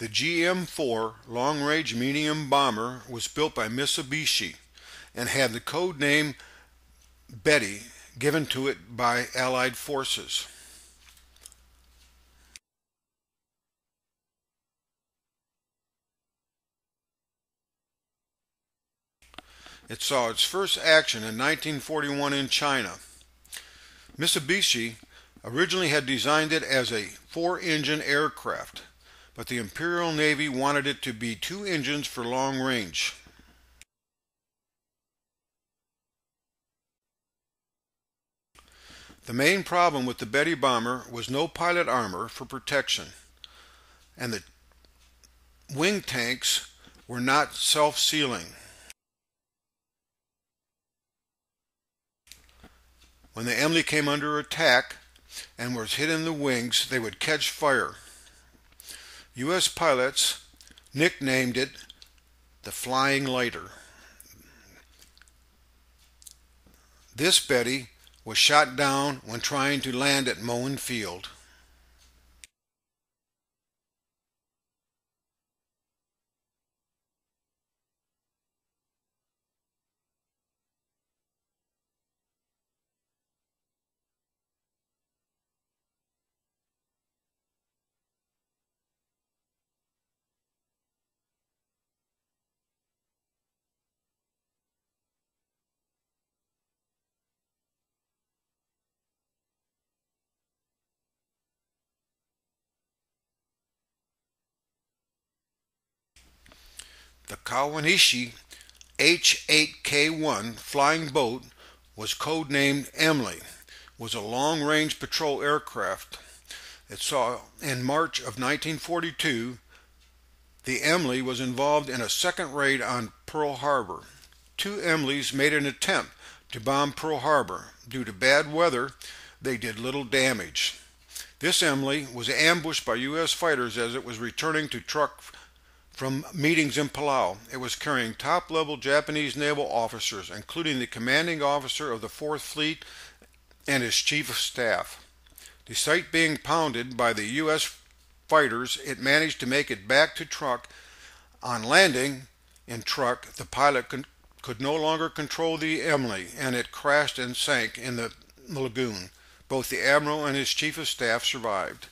The GM-4 long-range medium bomber was built by Mitsubishi and had the code name Betty given to it by Allied forces. It saw its first action in 1941 in China. Mitsubishi originally had designed it as a four-engine aircraft, but the Imperial Navy wanted it to be two engines for long range. The main problem with the Betty bomber was no pilot armor for protection, and the wing tanks were not self-sealing. When the Emily came under attack and was hit in the wings, they would catch fire. U.S. pilots nicknamed it the Flying Lighter. This Betty was shot down when trying to land at Moen Field. The Kawanishi H-8K-1 flying boat was codenamed Emily, was a long-range patrol aircraft. It saw in March of 1942, the Emily was involved in a second raid on Pearl Harbor. Two Emilys made an attempt to bomb Pearl Harbor. Due to bad weather, they did little damage. This Emily was ambushed by U.S. fighters as it was returning to Truk from meetings in Palau. It was carrying top-level Japanese naval officers, including the commanding officer of the 4th Fleet and his chief of staff. Despite being pounded by the U.S. fighters, it managed to make it back to Truk. On landing in Truk, the pilot could no longer control the Emily, and it crashed and sank in the Lagoon. Both the admiral and his chief of staff survived.